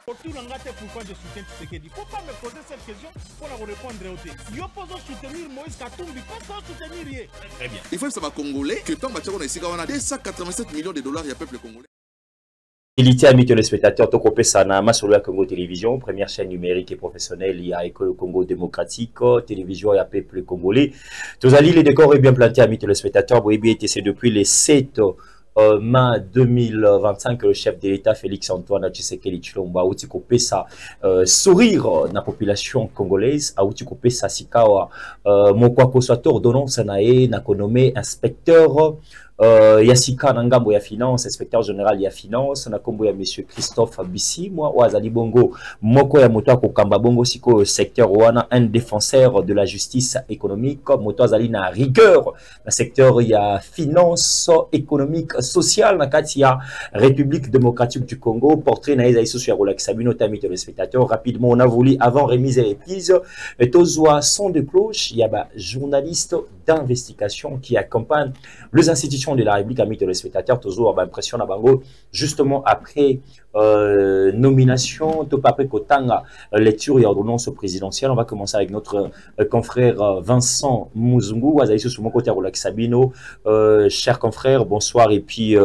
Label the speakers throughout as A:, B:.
A: Pourquoi je soutiens Tshisekedi? Faut pas me poser cette question pour la répondre au thé. Yo pose soutenir Moïse Katumbi, pas soutenir rien. Très bien.
B: Il faut que ça va congolais que tant que on a ici on a 287 millions de dollars il y a peuple congolais.
C: Fidélité, amis téléspectateurs, Tokopé Sanama sur la Congo Télévision, première chaîne numérique et professionnelle, il y a École Congo démocratique, télévision et à peuple congolais. Tous allez, les décors est bien planté, amis téléspectateurs. Vous voyez, c'est depuis les 7 mai 2025 que le chef de l'État Félix Antoine Tshisekedi Tshilombo a outi kopé sa sourire na population congolaise, a outi kopé sa sikawa mokwa kosato ordonnance nae na konomé inspecteur Yasika Nangambo ya finance, inspecteur général ya finance, na kombo ya monsieur Christophe Bissi, moi wazali bongo moko ya moto akokamba bongo siko secteur wana un défenseur de la justice économique, moto azali na rigueur na secteur ya finance économique sociale na kati ya République démocratique du Congo, portrait na ezali socio ya Rolex Sabino tami téléspectateurs. Rapidement on a voulu avant remise et reprise tozwa son de cloche, il y a ba journaliste d'investigation qui accompagne les institutions de la République, amis téléspectateurs, toujours impression à Bango, justement après nomination, tout après Kotanga, lecture et ordonnance présidentielle. On va commencer avec notre confrère Vincent Muzungu, Azaïsou sur mon côté Rolex Sabino. Chers confrères, bonsoir et puis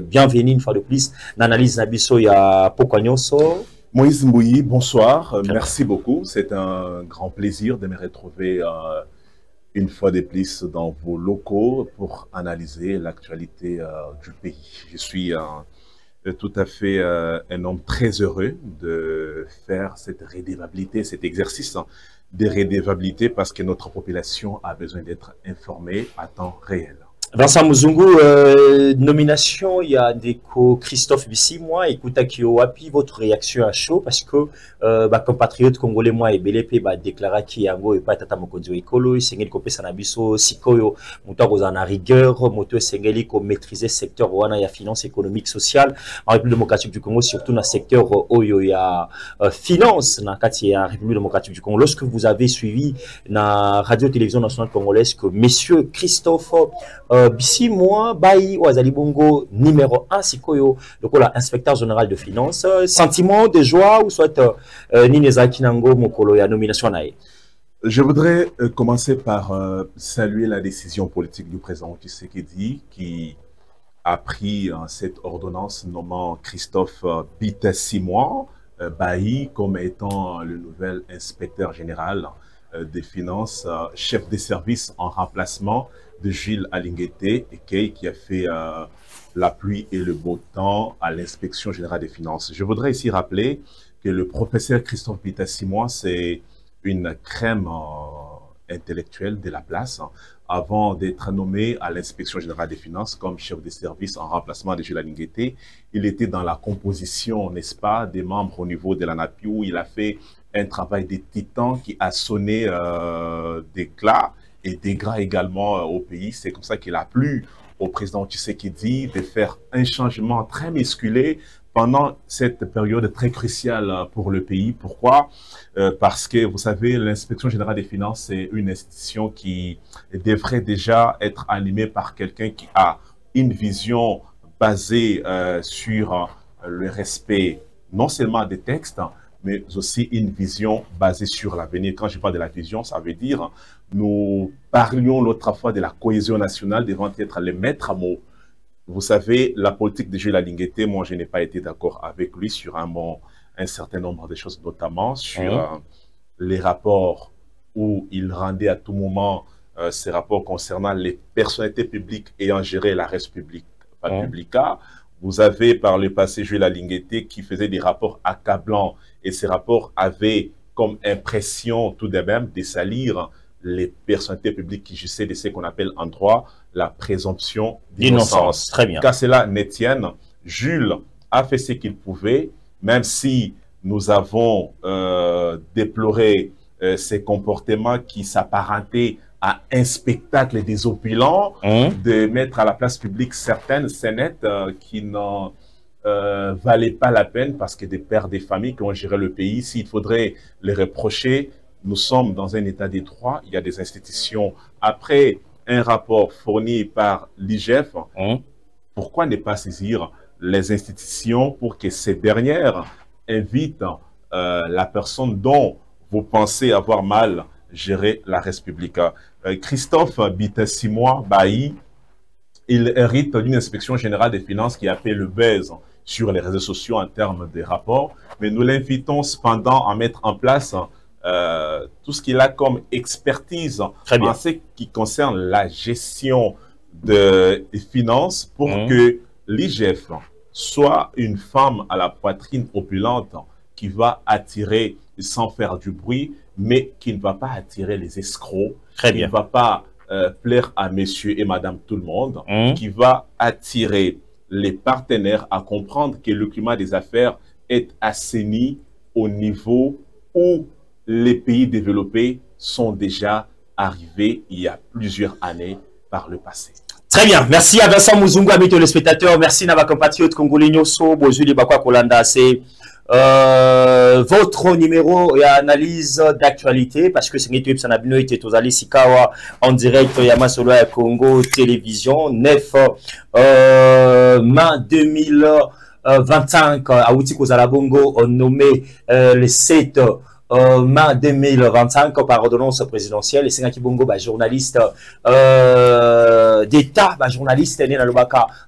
C: bienvenue une fois de plus. L'analyse Nabiso ya Pokwanyoso.
D: Moïse Mbouyi, bonsoir, merci beaucoup. C'est un grand plaisir de me retrouver une fois de plus dans vos locaux pour analyser l'actualité du pays. Je suis tout à fait un homme très heureux de faire cette redevabilité, cet exercice de redevabilité parce que notre population a besoin d'être informée à temps réel.
C: Vincent Muzungu, nomination, il y a des Christophe Bissi, moi, écoute, Wapi, votre réaction à chaud, parce que, compatriote congolais, moi, et BLP, déclaré qu'il y a un pas tata mokonzo écolo, Sengeli Kopé Sanabiso, Sikoyo, Mouta Rosana rigueur, Moto Sengeli ko maîtriser secteur wana ya finance économique sociale, en République démocratique du Congo, surtout dans le secteur Oyo ya finance, dans kati ya République démocratique du Congo. Lorsque vous avez suivi la radio-télévision nationale congolaise que messieurs Christophe, Bissi, moi, Bayi, Ouazali Bongo, numéro 1, Sikoyo, donc là, inspecteur général de finances, sentiment de joie ou soit Nineza Kinango, Mokolo, ya nomination nae.
D: Je voudrais commencer par saluer la décision politique du président Tshisekedi qui a pris cette ordonnance nommant Christophe Bitassimwa Bayi comme étant le nouvel inspecteur général des finances, chef des services en remplacement de Gilles Alinguete qui a fait la pluie et le beau temps à l'inspection générale des finances. Je voudrais ici rappeler que le professeur Christophe Bitassimwa, c'est une crème intellectuelle de la place avant d'être nommé à l'inspection générale des finances comme chef des services en remplacement de Gilles Alinguete. Il était dans la composition, n'est-ce pas, des membres au niveau de la NAPI où il a fait un travail de titan qui a sonné d'éclat et des gras également au pays. C'est comme ça qu'il a plu au président Tshisekedi de faire un changement très musculé pendant cette période très cruciale pour le pays. Pourquoi? Parce que, vous savez, l'inspection générale des finances, c'est une institution qui devrait déjà être animée par quelqu'un qui a une vision basée sur le respect non seulement des textes, mais aussi une vision basée sur l'avenir. Quand je parle de la vision, ça veut dire, nous parlions l'autre fois de la cohésion nationale devant être les maîtres à mots. Vous savez, la politique de Gilles Alinguete, moi je n'ai pas été d'accord avec lui sur un certain nombre de choses, notamment sur les rapports où il rendait à tout moment ces rapports concernant les personnalités publiques ayant géré la res publica. Vous avez par le passé Gilles Alinguete qui faisait des rapports accablants et ces rapports avaient comme impression tout de même de salir les personnalités publiques qui jugeaient de ce qu'on appelle en droit la présomption d'innocence.
C: Très bien.
D: Qu'à cela ne tienne, Jules a fait ce qu'il pouvait, même si nous avons déploré ces comportements qui s'apparentaient à un spectacle désopilant, de mettre à la place publique certaines scénettes qui n'en valaient pas la peine parce que des pères des familles qui ont géré le pays, s'il faudrait les reprocher, nous sommes dans un état de droit, il y a des institutions. Après un rapport fourni par l'IGF, pourquoi ne pas saisir les institutions pour que ces dernières invite la personne dont vous pensez avoir mal géré la République. Christophe Bitassimwa Bailly, il hérite d'une inspection générale des finances qui a fait le buzz sur les réseaux sociaux en termes de rapports, mais nous l'invitons cependant à mettre en place tout ce qu'il a comme expertise en ce qui concerne la gestion des finances pour que l'IGF soit une femme à la poitrine opulente qui va attirer sans faire du bruit, mais qui ne va pas attirer les escrocs, qui ne va pas plaire à monsieur et madame tout le monde, qui va attirer les partenaires à comprendre que le climat des affaires est assaini au niveau où les pays développés sont déjà arrivés il y a plusieurs années par le passé.
C: Très bien, merci à Vincent Muzungu, amis téléspectateurs, merci à ma compatriote congolais Nyoso, Bozuli Bakwa Kolanda, c'est votre numéro et analyse d'actualité, parce que c'est YouTube Sanabino et Tozali Sikawa en direct Yamasolo à Congo Télévision, 9 mai 2025, à Outi Kozalabongo, nommé le 7 mai 2025 par ordonnance présidentielle. Et c'est un Kibongo, journaliste d'État, journaliste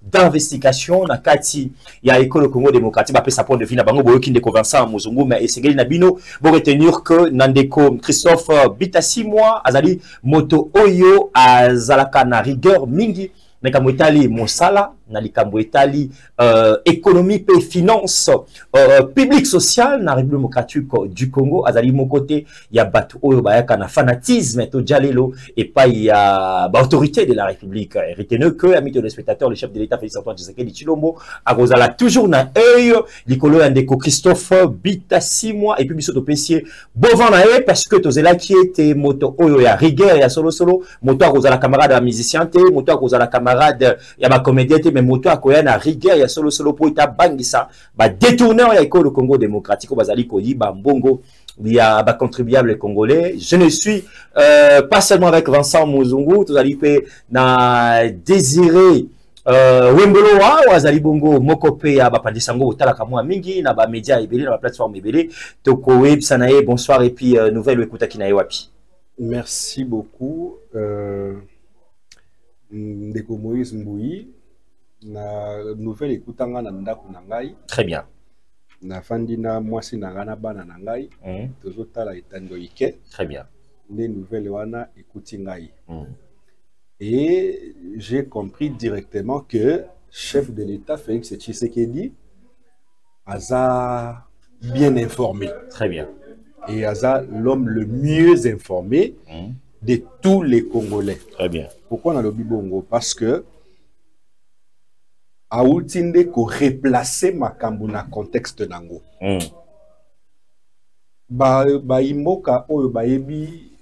C: d'investigation, na kati ya école Congo démocratique, après sa point de vue na bango boyo kinde convaincant Muzungu, mais essayez na bino pour retenir que Nandeko Christophe Bitassimwa azali moto oyo azalaka na rigueur mingi likambo etali mosala na likambo etali économie et finance publique sociale na République démocratique du Congo. Azali mon côté ya batu oyo bayaka na fanatisme to jalelo et pas ya autorité de la République. Retenez que amis de spectateurs, le chef de l'État Félix Antoine Tshisekedi Tshilombo akozala toujours na œil likolo ya ndeko Christophe Bitassimwa et puis biso to pesier bovan na ye parce que tozela qui était moto oyo ya rigueur ya solo solo moto akozala camarade ya musicien te moto akozala camarade ya ba comédien te mais moto akoya na rigueur ya solo solo po ita bangisa ba détourneur ya école Congo démocratique bazali koyiba mbongo ya ba contribuable congolais. Je ne suis pas seulement avec Vincent Muzungu, tozali pe na Désiré Wembolo wa azali bongo mokope ya ba pandisango otala kamwa mingi na ba média ebele na ba plateforme ebele toko web sanae. Bonsoir et puis nouvelle écoute kinaye wapi.
E: Merci beaucoup Ndeko Moïse Mbouyi na nouvelle écoute na ndako na ngai.
C: Très bien.
E: Na fandina mwasi na ngana bana na ngai tozotala etando ike.
C: Très bien.
E: Les nouvelles wana écouti ngai. Et j'ai compris directement que chef de l'État Félix Tshisekedi a bien informé.
C: Très bien.
E: Et Aza l'homme le mieux informé de tous les Congolais.
C: Très bien.
E: Pourquoi on a le Bibongo? Parce que Aoutinde ko replacer makambo na contexte nango. Ba imoka oyo ba yebi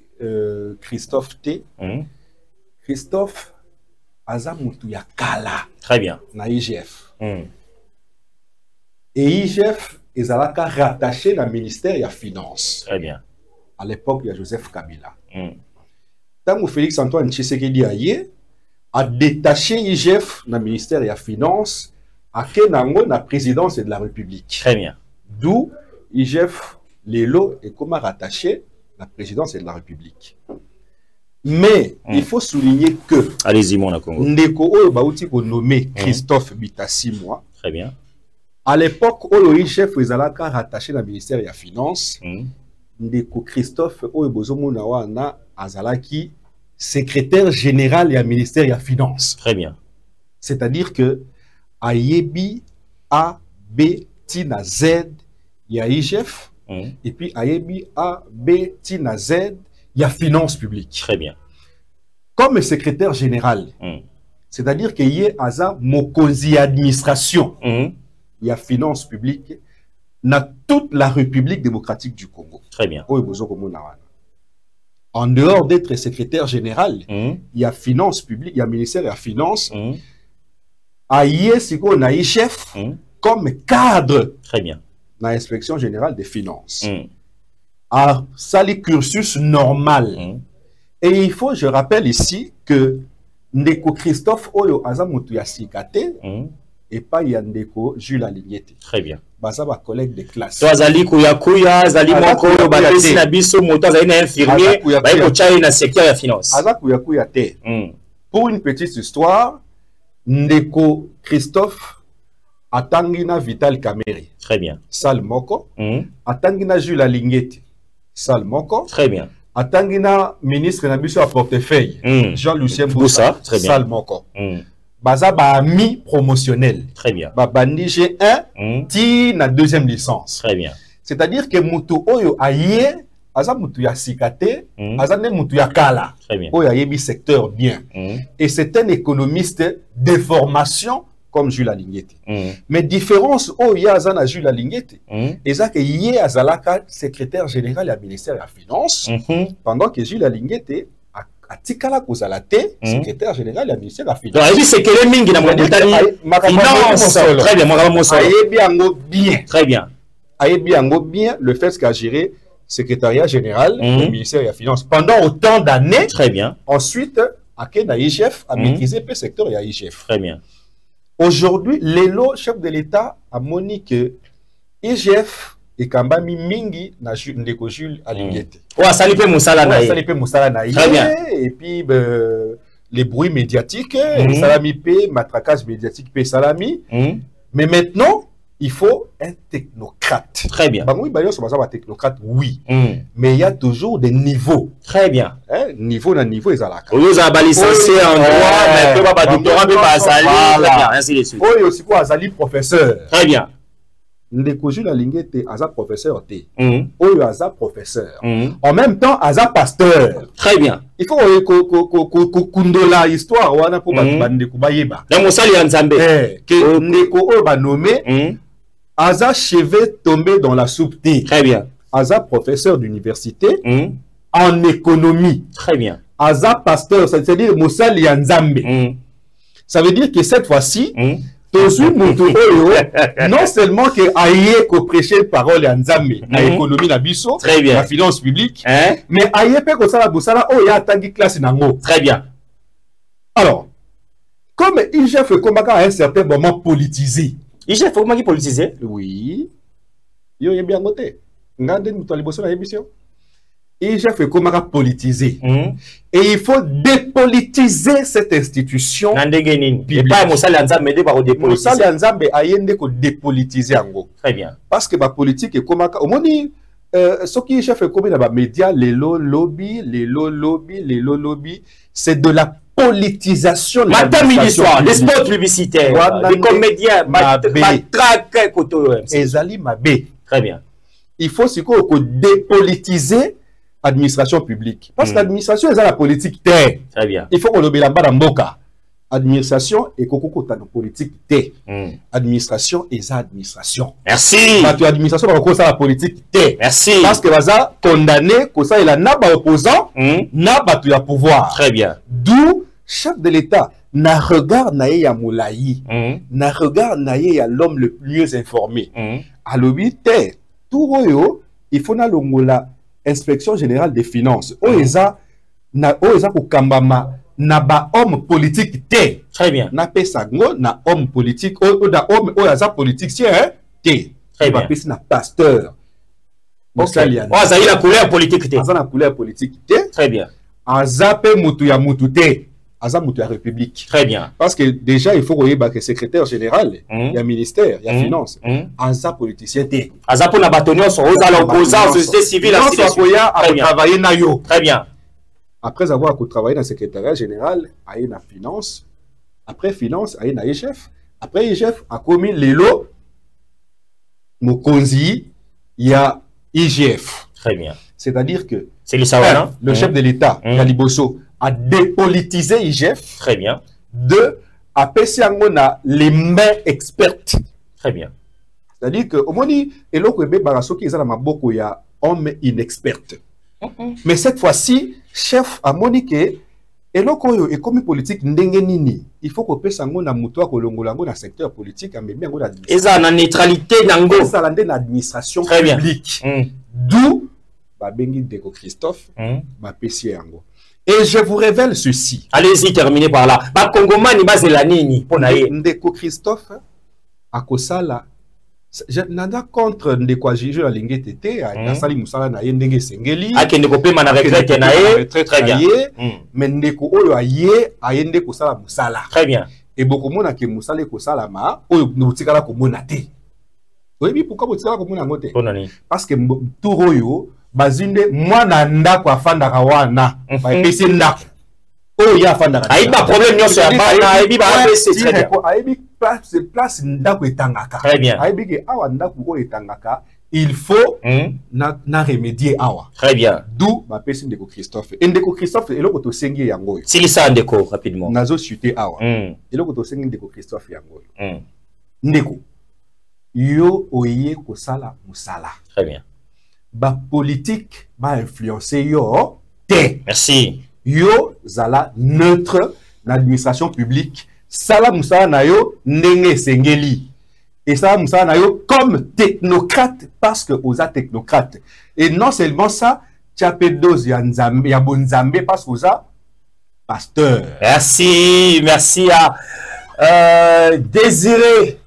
E: Christophe T. Christophe aza mutu ya kala.
C: Très bien.
E: Na IGF. Et IGF ezalaka rattaché na ministère ya finance.
C: Très bien.
E: À l'époque il y a Joseph Kabila. Tango Félix Antoine Tshisekedi a détaché IGF na ministère ya finance à Kenango na présidence de la République.
C: Très bien.
E: D'où IGF Lelo est comme rattaché à la présidence de la République. Mais il faut souligner que
C: allez-y mon Congo.
E: Ndeko oyo bauti ko nommé Christophe Bitassimwa.
C: Très bien.
E: À l'époque oyo IGF ezalaka rattaché na ministère ya finance. Ndeko Christophe oyo bozomona wana azalaki secrétaire général et ministère de la finance.
C: Très bien.
E: C'est-à-dire que Ayebi A, B, Tina Z, il y a IGF, et puis Ayebi A, B, Tina Z, il y a finance publique.
C: Très bien.
E: Comme secrétaire général, c'est-à-dire qu'il y a Aza Mokozi administration, il y a finance publique, dans toute la République démocratique du Congo.
C: Très bien.
E: En dehors d'être secrétaire général, il y a finance publique, il y a ministère de la finance, il y a chef comme cadre.
C: Très bien.
E: Dans l'inspection générale des finances. À sali cursus normal. Et il faut, je rappelle ici que Ndeko Christophe Oyo Azamutu Yasikate, et pas Yandeko Jules Alingete.
C: Très bien.
E: Baza ba collègue de classe.
C: Toi Zali Kuya Zali Moko Batesi na biso moto Zali na infirmier ba ko chai na secteur ya finance.
E: Aza Kuya te. Pour une petite histoire, Ndeko Christophe atangina Vital Kamerhe.
C: Très bien.
E: Sal Moko. Atangina Jules Alingete. Sal Moko.
C: Très bien.
E: Atangina ministre na biso à portefeuille. Jean-Lucien
C: Boussa. Très bien.
E: Sal Moko. Baza ba ami promotionnel.
C: Très bien.
E: Ba bandi G1 ti na deuxième licence.
C: Très bien.
E: C'est-à-dire que mutu oyo aye aza mutu ya sikate, aza ne mutu ya kala.
C: Très bien.
E: Oyo ayebi secteur bien. Et c'est un économiste de formation comme Jules Alingete. Mais différence oyo aza na Jules Alingete, eza que yé azalaka secrétaire général du ministère de la Finance, pendant que Jules Alingete atikala kozala te secrétaire général du ministère de la Finance.
C: Donc, c'est que les mingi na Mauritanie finance. Très bien,
E: ayebi yango bien.
C: Très bien.
E: Ayebi yango bien le fait qu'a géré secrétariat général du ministère de la Finance pendant autant d'années.
C: Très bien.
E: Ensuite, Akena IGF a maîtrisé le secteur de IGF.
C: Très bien.
E: Aujourd'hui, Lelo, chef de l'État, a moni que IGF et Kambami Mingi na Ndeko Jules Alingete.
C: Ouais, ça lipe Moussala na
E: Très bien. Et puis, les bruits médiatiques, Salami P, matraquage médiatique P Salami. Mais maintenant, il faut un technocrate.
C: Très bien.
E: Oui, un technocrate, oui. Mais il y a toujours des niveaux.
C: Très bien.
E: Niveau na niveau, ils ont la carte.
C: Vous avez licencié en droit, mais pas doctorat, mais pas Azali. Très bien, ainsi de suite.
E: Oui, aussi quoi, Azali professeur.
C: Très bien.
E: Ndeko Jules Alingete Aza professeur T. Oyo Aza professeur. En même temps, Aza pasteur.
C: Très bien.
E: Il faut que kundola histoire wana pour Ndeko Bayeba.
C: Dans mon sali Nzambe.
E: Que Ndeko Oyo ba nommé Aza cheveux tombé dans la soupe T.
C: Très bien.
E: Aza professeur d'université en économie.
C: Très bien.
E: Aza pasteur, c'est-à-dire Moussali Nzambe. Ça veut dire que cette fois-ci, non seulement que aïe ko prêcher parole en Nzambe, la économie na biso, la finance publique, mais aïe pe ko sala bosala o ya tangi classe nango.
C: Très bien.
E: Alors, comme IGF Komaka à un certain moment politisé.
C: IGF Komaka politisé?
E: Oui. Yo yé bien noté. Ngande nous tali bosso na émission. IGF Komaka politisé. Et il faut dépolitiser cette institution.
C: Et pas Moussali Nzambe de par dépolitiser.
E: Moussali Nzambe ayende ko dépolitiser ango.
C: Très bien.
E: Parce que la politique est comme au moni ce qui chef comme dans les médias les lobby, c'est de la politisation de
C: l'administration. Les spots publicitaires, les comédiens, matraque koto.
E: Ezali mabe.
C: Très bien.
E: Il faut dépolitiser administration publique. Parce que l'administration est la politique terre.
C: Très bien.
E: Il faut qu'on le mette en mboka. Administration et kokoko ta politique terre. Administration est la administration.
C: Merci.
E: L'administration va la politique terre.
C: Merci.
E: Parce que va condamner que ça il a n'a pas opposant, n'a pas tout pouvoir.
C: Très bien.
E: D'où chef de l'État n'a regard naïe ya moulaï, n'a regard naïe ya l'homme le mieux informé. À l'objet terre. Tout royo, il faut na longola inspection générale des finances. Oeza ko kambama na ba homme politique te.
C: Très bien.
E: Na pesango na homme politique na homme oeza politicien te.
C: Très bien.
E: Na pasteur.
C: Okay. Aza la couleur politique te.
E: Aza na couleur politique te.
C: Très bien.
E: Aza pe mutu ya mutu te. Aza mutu ya république.
C: Très bien.
E: Parce que déjà il faut que le secrétaire général, il y a ministère, il y a finance. Aza politicien te.
C: Aza pour na bâtonnier sur l'opposant société civile à
E: travailler na yo.
C: Très bien.
E: Après avoir travaillé dans le secrétariat général, il y a la finance. Après finance, il y a IGF. Après IGF, a commis Lelo, Mokonzi, il y a IGF.
C: Très bien.
E: C'est-à-dire que
C: c'est
E: le chef de l'État, Kaliboso, a dépolitisé IGF.
C: Très bien.
E: Deux, a passé les mains expertes.
C: Très bien.
E: C'est-à-dire que au moins, il y a homme inexperte. Mais cette fois-ci, chef a moniqué et l'okoyo est comme politique ndengenini. Il faut qu'on puisse na mutoa kolongolango dans secteur politique mais bien ngo
C: et ça na neutralité nango
E: ça lande na administration publique. D'où ba bengi Ndeko Christophe ba pesi yango. Et je vous révèle ceci.
C: Allez-y, terminez par là. Ba Congomani ba zelanini pona ye.
E: Ndeko Christophe à Kosala, nada contre Ndeko Ajiju la lingue tété, à Sali Moussala na yendenge sengeli.
C: Ah, qui ne peut pas retraite na
E: très bien. Mais Ndeko Oyo aye a yende Kosala Moussala.
C: Très bien.
E: Et beaucoup mona ke Moussala Kosala ma, Oyo n'outikala komona te. Oui, pourquoi outikala komona ngote? Parce que Touroyo, bazinde mwana ndako afanda kawana, ba epesi ndako. Oh, il y a un problème, il y a
C: très bien.
E: Il faut na remédier awa.
C: Très bien.
E: D'où ma personne de Christophe. Et Ndeko Christophe, et l'autre sengi yango.
C: Si ça Ndeko rapidement.
E: Nazo chuté awa. Et l'autre sengi Ndeko Christophe yango. Ndeko. Yo oye ko sala musala.
C: Très bien.
E: Ba politique ba influencer yo te.
C: Merci.
E: Yo zala neutre l'administration publique. Sala musala na yo ndenge sengeli. Et ça, Moussa Nayo comme technocrate, parce que aux technocrates. Et non seulement ça, tu as pédose, il y a bonzambé, parce que aux pasteur.
C: Merci, merci à Désiré.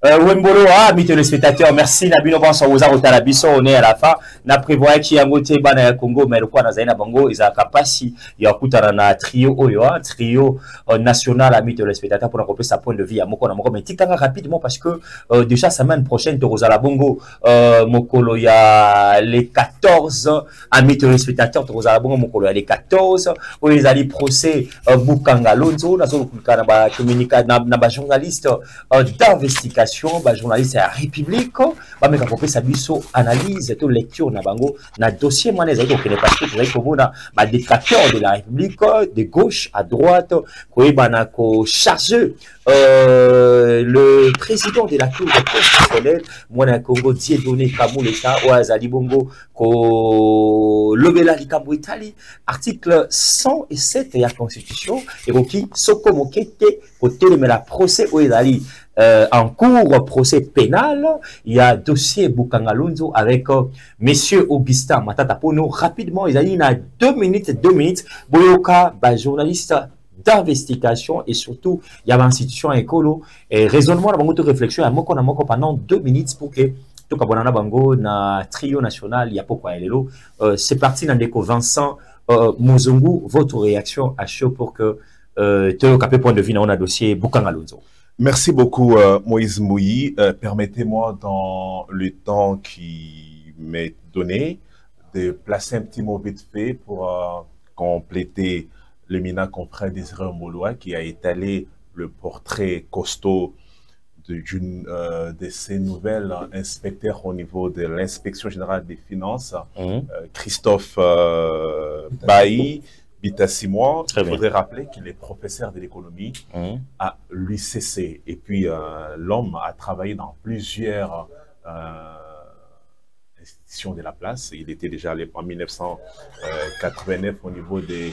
C: Wembolo, amis téléspectateurs, merci. Nabino Banso, vous avez Tarabiso, on est à la fin. Na prévoit qu'il y a un côté Bana Congo, mais le quoi dans Zaina Bango, ils ont capacité. Il y a un trio Oyo, trio national, amis téléspectateurs, pour accompagner sa point de vue à Moko. Mais tikanga rapidement parce que déjà semaine prochaine, de Rosala Bongo, Mokolo, il y a les 14 amis téléspectateurs, de Rosala Bongo, Mokolo, il y a les 14. Où ils allaient procès Bukanga Lonzo, na communiqué, na journaliste d'investigation. Journaliste à la République, mais quand on sa biso analyse, toute lecture na bango, na dossier moi les autres parce que vous avez comme on détracteur de la République, de gauche à droite, quoi banako chargé le président de la Cour constitutionnelle, moi na Congo Dieudonné Kamuleta ou Azali Bongo ko lobela likambo Italie, article 107 de la Constitution et qui soko mokete côté de la procès ou Azali en cours procès pénal, il y a dossier Bukanga Lonzo avec monsieur Augustin Matata Pono. Rapidement, il y a 2 minutes, Boyoka, journaliste d'investigation et surtout, il y a l'institution écolo et raisonnement, de réflexion à Moko pendant 2 minutes pour que tout le bango na trio national, il y a pourquoi elle est là. C'est parti dans l'éco Vincent Mozungu, votre réaction à chaud pour que tu aies point de vue dans un dossier Bukanga Lonzo.
D: Merci beaucoup, Moïse Mouyi. Permettez-moi, dans le temps qui m'est donné, de placer un petit mot vite fait pour compléter l'éminent confrère Désiré Mouloua qui a étalé le portrait costaud de ces nouvelles inspecteurs au niveau de l'inspection générale des finances, Christophe Bailly. Bitassimois, il faudrait rappeler qu'il est professeur de l'économie à l'UCC. Et puis, l'homme a travaillé dans plusieurs institutions de la place. Il était déjà en 1989 au niveau des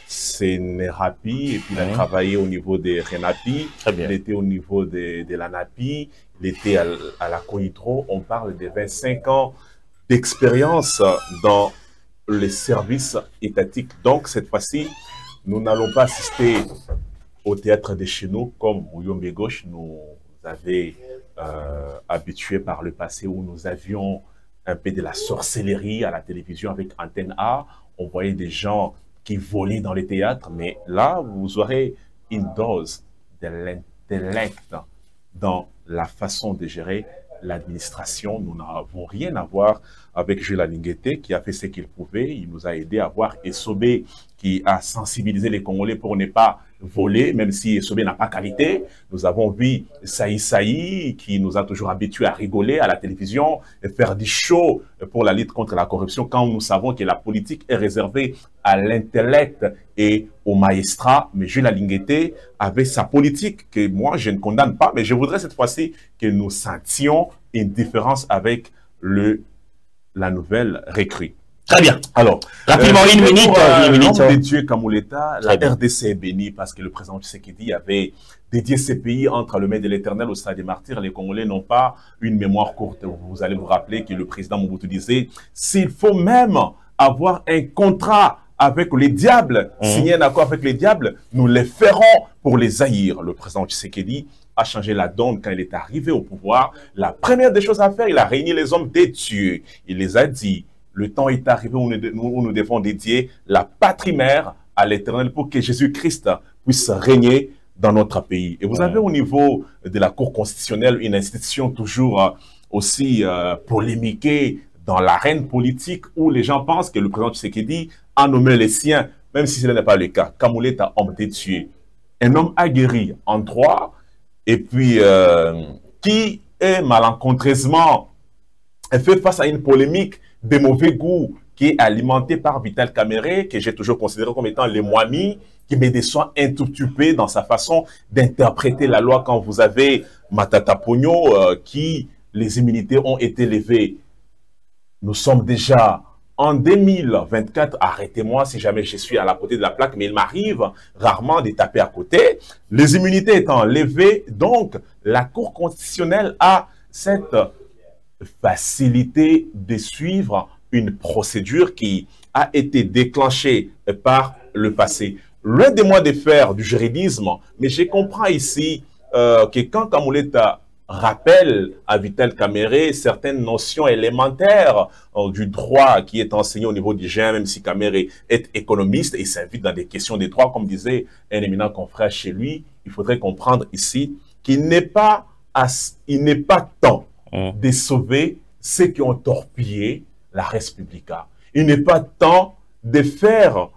D: CNRAPI, et puis il a travaillé au niveau des RENAPI, il était au niveau de l'ANAPI, il était à la COITRO. On parle de 25 ans d'expérience dans les services étatiques. Donc, cette fois-ci, nous n'allons pas assister au théâtre de chez nous, comme Mouyombe Gauche nous avait habitués par le passé, où nous avions un peu de la sorcellerie à la télévision avec Antenne A. On voyait des gens qui volaient dans les théâtres, mais là, vous aurez une dose de l'intellect dans la façon de gérer l'administration. Nous n'avons rien à voir avec Jules Lingueté qui a fait ce qu'il pouvait. Il nous a aidé à voir Essobé qui a sensibilisé les Congolais pour ne pas voler, même si Essobé n'a pas qualité. Nous avons vu Saï qui nous a toujours habitués à rigoler à la télévision et faire du show pour la lutte contre la corruption quand nous savons que la politique est réservée à l'intellect et au maestrat. Mais Jules Lingueté avait sa politique que moi je ne condamne pas, mais je voudrais cette fois-ci que nous sentions une différence avec la nouvelle recrue.
C: Très bien.
D: Alors,
C: rapidement, une minute.
D: De Dieu Kamuleta, la RDC est bénie parce que le président Tshisekedi avait dédié ces pays entre le maître de l'Éternel au stade des martyrs. Les Congolais n'ont pas une mémoire courte. Vous allez vous rappeler que le président Mobutu disait s'il faut même avoir un contrat avec les diables, signer un accord avec les diables, nous les ferons pour les haïr. Le président Tshisekedi a changé la donne quand il est arrivé au pouvoir. La première des choses à faire, il a réuni les hommes des dieux. Il les a dit, le temps est arrivé où nous devons dédier la patrie mère à l'Éternel pour que Jésus-Christ puisse régner dans notre pays. Et vous avez au niveau de la Cour constitutionnelle une institution toujours aussi polémiquée dans l'arène politique où les gens pensent que le président Tshisekedi a nommé les siens, même si ce n'est pas le cas. Kamuleta, homme de Dieu, un homme aguerri en droit, et puis qui est malencontreusement fait face à une polémique de mauvais goût qui est alimentée par Vital Kamerhe, que j'ai toujours considéré comme étant les moimis, qui met des soins intitupés dans sa façon d'interpréter la loi quand vous avez Matata Pogno, qui les immunités ont été levées. Nous sommes déjà en 2024, arrêtez-moi si jamais je suis à la côté de la plaque, mais il m'arrive rarement de taper à côté. Les immunités étant levées, donc la Cour constitutionnelle a cette facilité de suivre une procédure qui a été déclenchée par le passé. Loin de moi de faire du juridisme, mais je comprends ici que quand Kamuleta rappelle à Vital Kamerhe certaines notions élémentaires du droit qui est enseigné au niveau du GEM, même si Kamerhe est économiste et s'invite dans des questions de droit, comme disait un éminent confrère chez lui, il faudrait comprendre ici qu'il n'est pas temps de sauver ceux qui ont torpillé la Respublica. Il n'est pas temps de faire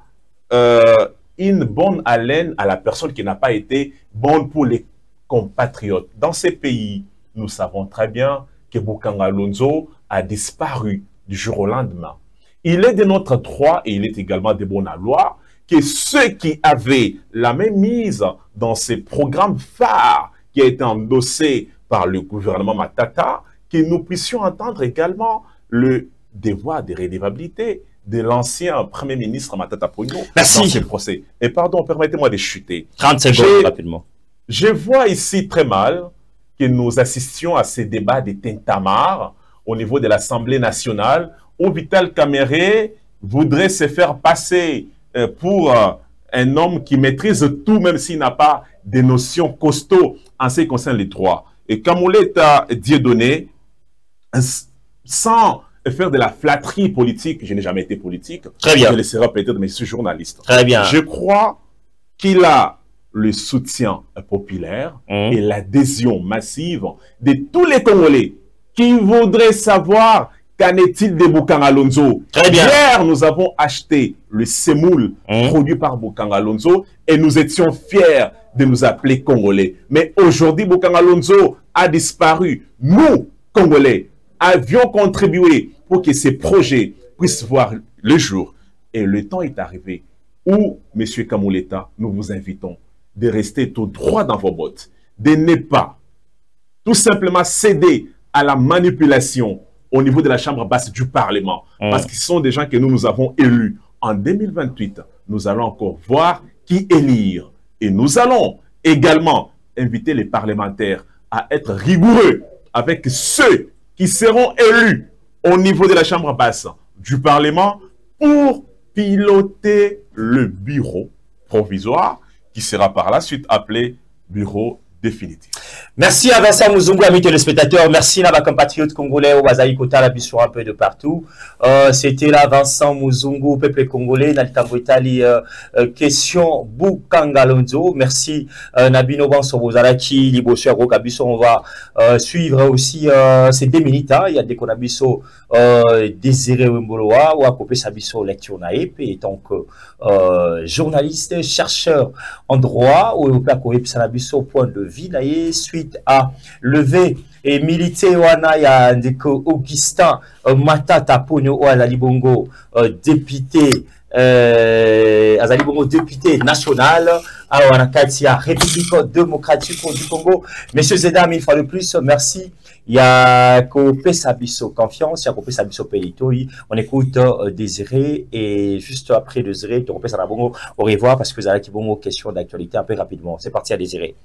D: une bonne haleine à la personne qui n'a pas été bonne pour les compatriotes. Dans ces pays, nous savons très bien que Bokanga Lonzo a disparu du jour au lendemain. Il est de notre droit et il est également de bonne loi que ceux qui avaient la même mise dans ces programmes phares qui a été endossé par le gouvernement Matata, que nous puissions entendre également le devoir de redevabilité de l'ancien Premier ministre Matata Pogno dans ce procès. Et pardon, permettez-moi de chuter.
C: 30 secondes rapidement.
D: Je vois ici très mal que nous assistions à ces débats de tintamarre au niveau de l'Assemblée nationale où Vital Kamerhe voudrait se faire passer pour un homme qui maîtrise tout, même s'il n'a pas des notions costauds en ce qui concerne les droits. Et Kamuleta Dieudonné, sans faire de la flatterie politique, je n'ai jamais été politique,
C: très bien.
D: Je laisserai peut-être mes journalistes.
C: Très bien.
D: Je crois qu'il a le soutien populaire et l'adhésion massive de tous les Congolais qui voudraient savoir qu'en est-il de Bokanga Lonzo.
C: Très bien.
D: Hier, nous avons acheté le semoule produit par Bokanga Lonzo et nous étions fiers de nous appeler Congolais. Mais aujourd'hui, Bokanga Lonzo a disparu. Nous, Congolais, avions contribué pour que ces projets puissent voir le jour. Et le temps est arrivé où, M. Kamuleta, nous vous invitons de rester tout droit dans vos bottes, de ne pas tout simplement céder à la manipulation au niveau de la Chambre basse du Parlement, parce qu'ils sont des gens que nous avons élus. En 2028, nous allons encore voir qui élire. Et nous allons également inviter les parlementaires à être rigoureux avec ceux qui seront élus au niveau de la Chambre basse du Parlement pour piloter le bureau provisoire qui sera par la suite appelé bureau définitif.
C: Merci à Vincent Muzungu, amis téléspectateurs. Merci à ma compatriote congolais au Bazaï Kota, la bise un peu de partout. C'était là Vincent Muzungu, peuple congolais, Nalitambo Itali, question Bokanga Lonzo. Merci Nabino Banso Bozalaki, Libosu Rokabiso. On va suivre aussi ces 2 minutes. Hein. Il y a des Konabiso Désiré Wimboloa ou à Kopé Sabiso lecture naïpe, et tant que journaliste, chercheur en droit, ou au Sanabiso point de vue, suite à lever et militer wana ya ndeko Augustin Matata Pogno ou Azali Bongo député Azali Bongo député national à la République démocratique du Congo. Messieurs et dames, une fois de plus, merci. Il y a Kopé Sabiso Confiance, il y a Kopé Sabiso Pelitoi. On écoute Désiré et juste après Désiré, Kopé Sanabongo, au revoir parce que vous avez une question d'actualité un peu rapidement. C'est parti à Désiré.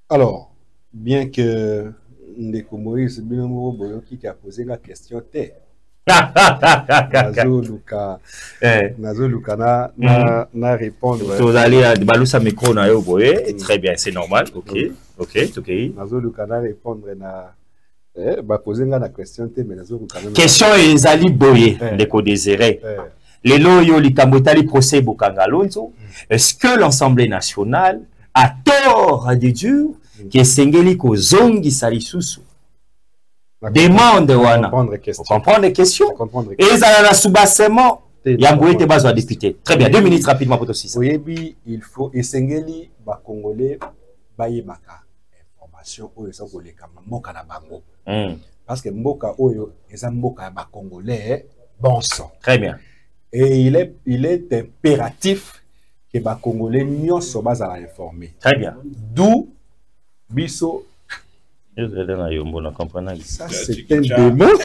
E: Alors, bien que Ndeko Moïse Binomoro Boyoki qui a posé la question T. Nazo Luka na répondre.
C: Vous allez à Balousa Mekro na yo boye, très bien, c'est normal, ok. Ok, ok.
E: Nazo Lukana répondre na poser la question mais nazo Lukana.
C: Question ezali boye ndeko désiré. Les loyo likambotali procès Bokangalonzo. Est-ce que l'Assemblée nationale a tort de dire que Sengeli ko zongi salisusu? Demande wana. Comprendre les questions. Et ça la soubassement. Yamboué te bazo à député. Très bien, 2 minutes rapidement pour aussi.
E: Oui, il faut Sengeli ba Congolais baye maka information oyo ça ko leka mboka na bango. Parce que mboka oyo eza mboka ba Congolais bon sang.
C: Très bien.
E: Et il est impératif que les Congolais n'y soient pas informés.
C: Très bien.
E: D'où Bisso.
C: Ça,
E: c'est un démon.